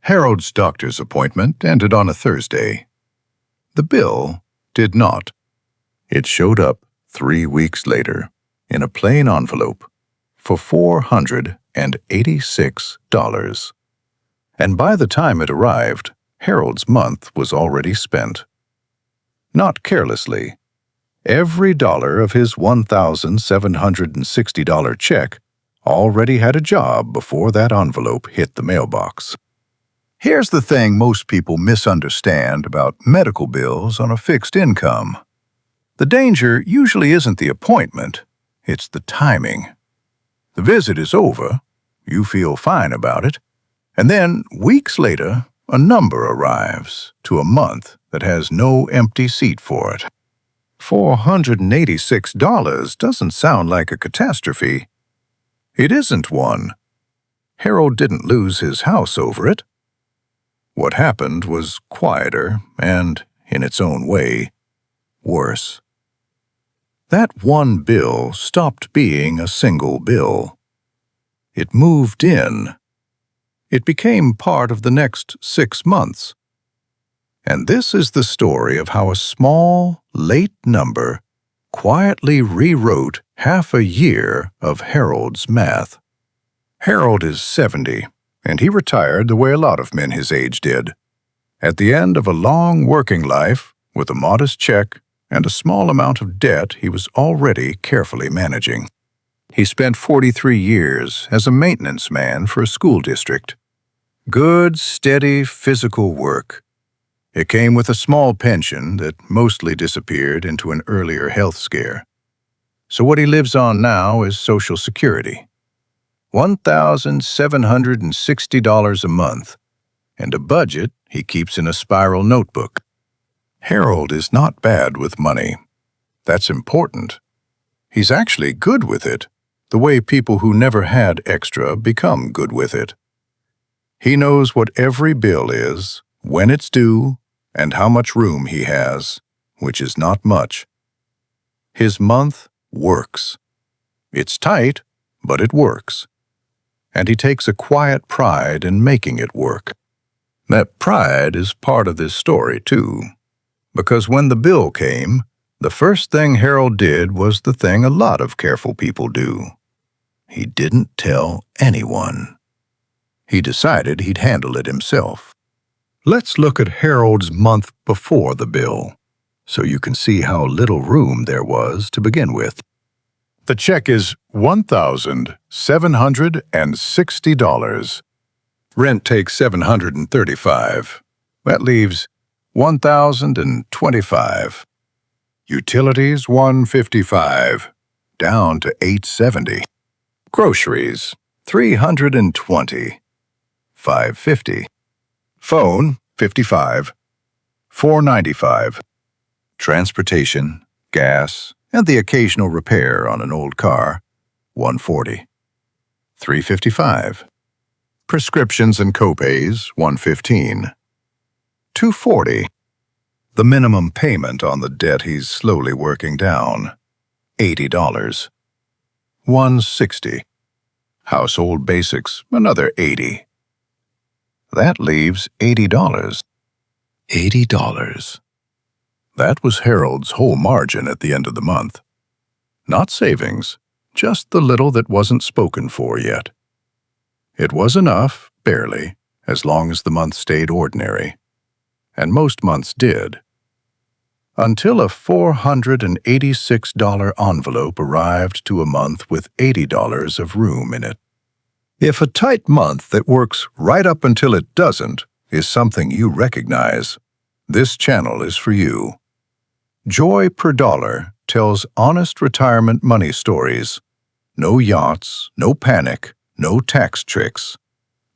Harold's doctor's appointment ended on a Thursday. The bill did not. It showed up 3 weeks later in a plain envelope for $486. And by the time it arrived, Harold's month was already spent. Not carelessly. Every dollar of his $1,760 check already had a job before that envelope hit the mailbox. Here's the thing most people misunderstand about medical bills on a fixed income. The danger usually isn't the appointment, it's the timing. The visit is over, you feel fine about it, and then weeks later, a number arrives to a month that has no empty seat for it. $486 doesn't sound like a catastrophe. It isn't one. Harold didn't lose his house over it. What happened was quieter and, in its own way, worse. That one bill stopped being a single bill. It moved in. It became part of the next 6 months. And this is the story of how a small, late number quietly rewrote half a year of Harold's math. Harold is 70, and he retired the way a lot of men his age did. At the end of a long working life, with a modest check and a small amount of debt he was already carefully managing. He spent 43 years as a maintenance man for a school district. Good, steady, physical work. It came with a small pension that mostly disappeared into an earlier health scare. So what he lives on now is Social Security. $1,760 a month, and a budget he keeps in a spiral notebook. Harold is not bad with money. That's important. He's actually good with it, the way people who never had extra become good with it. He knows what every bill is, when it's due, and how much room he has, which is not much. His month works. It's tight, but it works. And he takes a quiet pride in making it work. That pride is part of this story, too, because when the bill came, the first thing Harold did was the thing a lot of careful people do. He didn't tell anyone. He decided he'd handle it himself. Let's look at Harold's month before the bill, so you can see how little room there was to begin with. The check is $1,760. Rent takes $735. That leaves $1,025. Utilities $155, down to $870. Groceries $320, $550. Phone $55, $495. Transportation, gas, and the occasional repair on an old car, $140, $355. Prescriptions and copays, $115, $240. The minimum payment on the debt he's slowly working down, $80, $160. Household basics, another $80. That leaves $80. $80. That was Harold's whole margin at the end of the month. Not savings, just the little that wasn't spoken for yet. It was enough, barely, as long as the month stayed ordinary. And most months did. Until a $486 envelope arrived to a month with $80 of room in it. If a tight month that works right up until it doesn't is something you recognize, this channel is for you. Joy Per Dollar tells honest retirement money stories. No yachts, no panic, no tax tricks.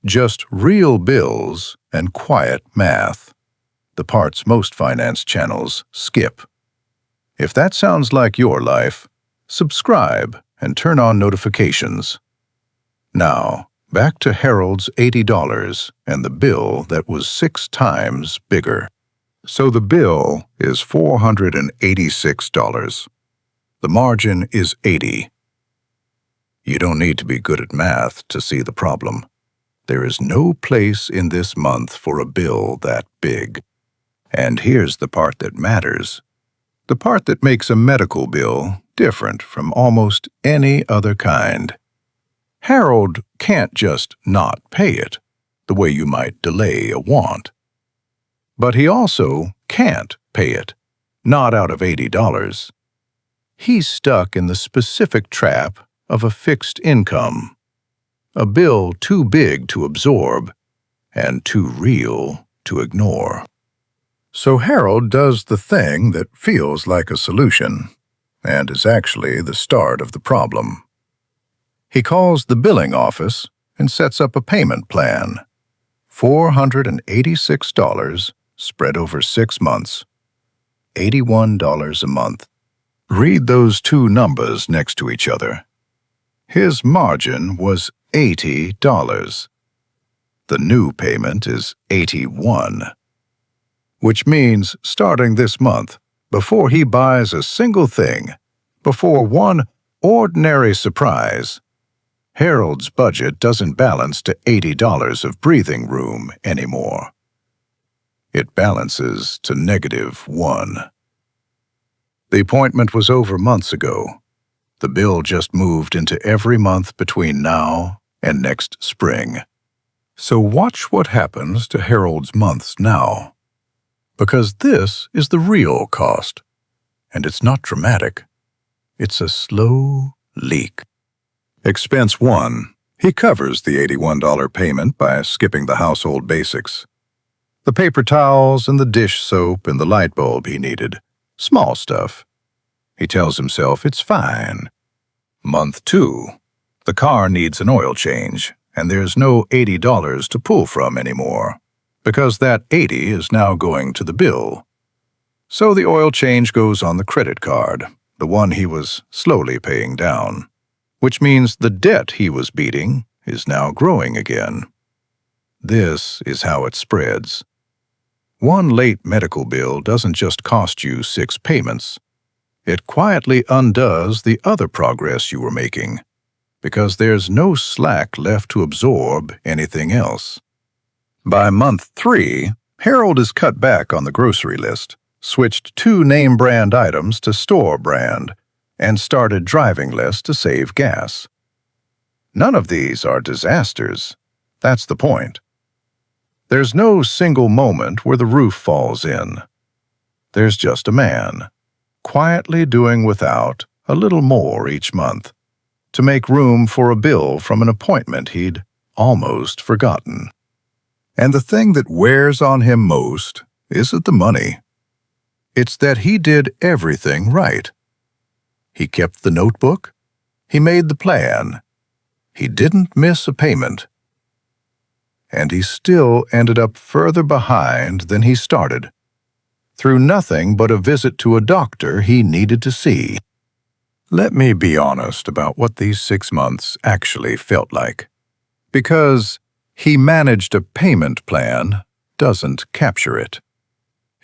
Just real bills and quiet math. The parts most finance channels skip. If that sounds like your life, subscribe and turn on notifications. Now, back to Harold's $80 and the bill that was 6 times bigger. So the bill is $486. The margin is $80. You don't need to be good at math to see the problem. There is no place in this month for a bill that big. And here's the part that matters. The part that makes a medical bill different from almost any other kind. Harold can't just not pay it, the way you might delay a want. But he also can't pay it, not out of $80. He's stuck in the specific trap of a fixed income, a bill too big to absorb and too real to ignore. So Harold does the thing that feels like a solution and is actually the start of the problem. He calls the billing office and sets up a payment plan. $486 spread over 6 months. $81 a month. Read those two numbers next to each other. His margin was $80. The new payment is $81. Which means starting this month, before he buys a single thing, before one ordinary surprise, Harold's budget doesn't balance to $80 of breathing room anymore. It balances to -1. The appointment was over months ago. The bill just moved into every month between now and next spring. So watch what happens to Harold's months now. Because this is the real cost. And it's not dramatic. It's a slow leak. Expense 1. He covers the $81 payment by skipping the household basics. The paper towels and the dish soap and the light bulb he needed. Small stuff. He tells himself it's fine. Month 2. The car needs an oil change, and there's no $80 to pull from anymore, because that $80 is now going to the bill. So the oil change goes on the credit card, the one he was slowly paying down, which means the debt he was beating is now growing again. This is how it spreads. One late medical bill doesn't just cost you 6 payments. It quietly undoes the other progress you were making, because there's no slack left to absorb anything else. By month 3, Harold has cut back on the grocery list, switched 2 name-brand items to store brand, and started driving less to save gas. None of these are disasters. That's the point. There's no single moment where the roof falls in. There's just a man, quietly doing without a little more each month, to make room for a bill from an appointment he'd almost forgotten. And the thing that wears on him most isn't the money. It's that he did everything right. He kept the notebook. He made the plan. He didn't miss a payment. And he still ended up further behind than he started, through nothing but a visit to a doctor he needed to see. Let me be honest about what these 6 months actually felt like, because he managed a payment plan doesn't capture it.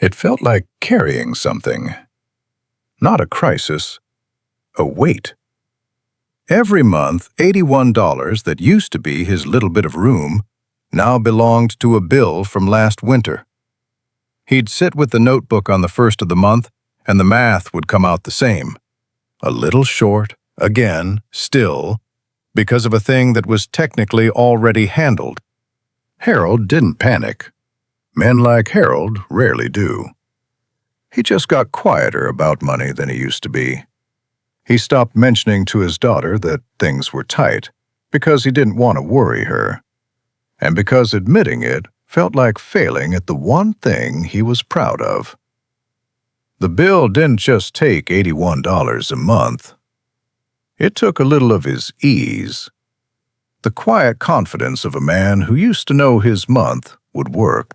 It felt like carrying something. Not a crisis, a weight. Every month, $81 that used to be his little bit of room now belonged to a bill from last winter. He'd sit with the notebook on the first of the month, and the math would come out the same. A little short, again, still, because of a thing that was technically already handled. Harold didn't panic. Men like Harold rarely do. He just got quieter about money than he used to be. He stopped mentioning to his daughter that things were tight, because he didn't want to worry her, and because admitting it felt like failing at the one thing he was proud of. The bill didn't just take $81 a month. It took a little of his ease, the quiet confidence of a man who used to know his month would work.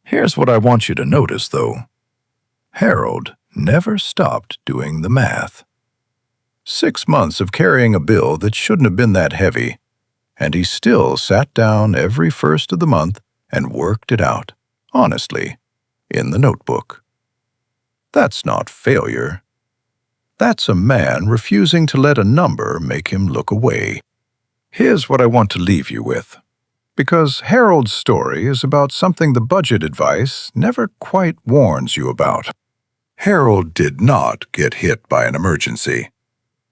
Here's what I want you to notice, though. Harold never stopped doing the math. 6 months of carrying a bill that shouldn't have been that heavy, and he still sat down every first of the month and worked it out, honestly, in the notebook. That's not failure. That's a man refusing to let a number make him look away. Here's what I want to leave you with. Because Harold's story is about something the budget advice never quite warns you about. Harold did not get hit by an emergency.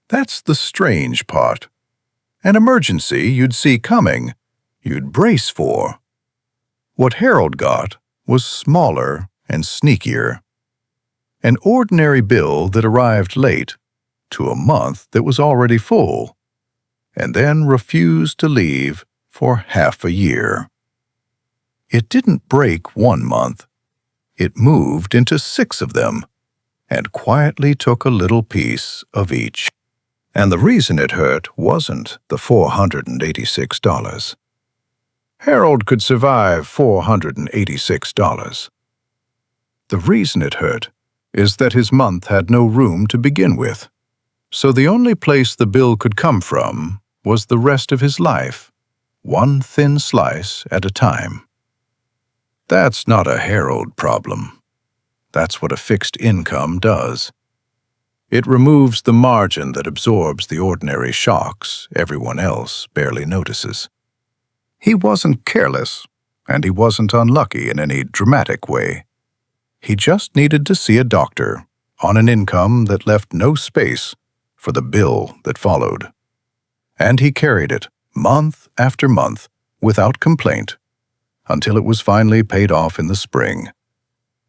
That's the strange part. An emergency you'd see coming, you'd brace for. What Harold got was smaller and sneakier. An ordinary bill that arrived late to a month that was already full, and then refused to leave for half a year. It didn't break 1 month. It moved into 6 of them, and quietly took a little piece of each. And the reason it hurt wasn't the $486. Harold could survive $486. The reason it hurt is that his month had no room to begin with. So the only place the bill could come from was the rest of his life, one thin slice at a time. That's not a Harold problem. That's what a fixed income does. It removes the margin that absorbs the ordinary shocks everyone else barely notices. He wasn't careless, and he wasn't unlucky in any dramatic way. He just needed to see a doctor on an income that left no space for the bill that followed. And he carried it month after month without complaint until it was finally paid off in the spring,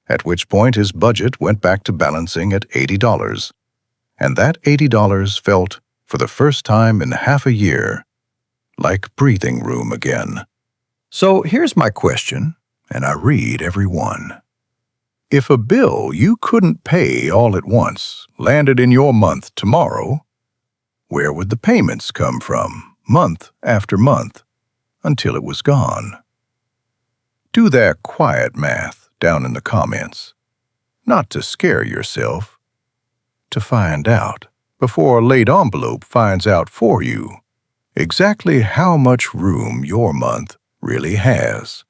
at which point his budget went back to balancing at $80, and that $80 felt, for the first time in half a year, like breathing room again. So here's my question, and I read every one. If a bill you couldn't pay all at once landed in your month tomorrow, where would the payments come from, month after month, until it was gone? Do that quiet math down in the comments. Not to scare yourself, to find out, before a late envelope finds out for you, exactly how much room your month really has.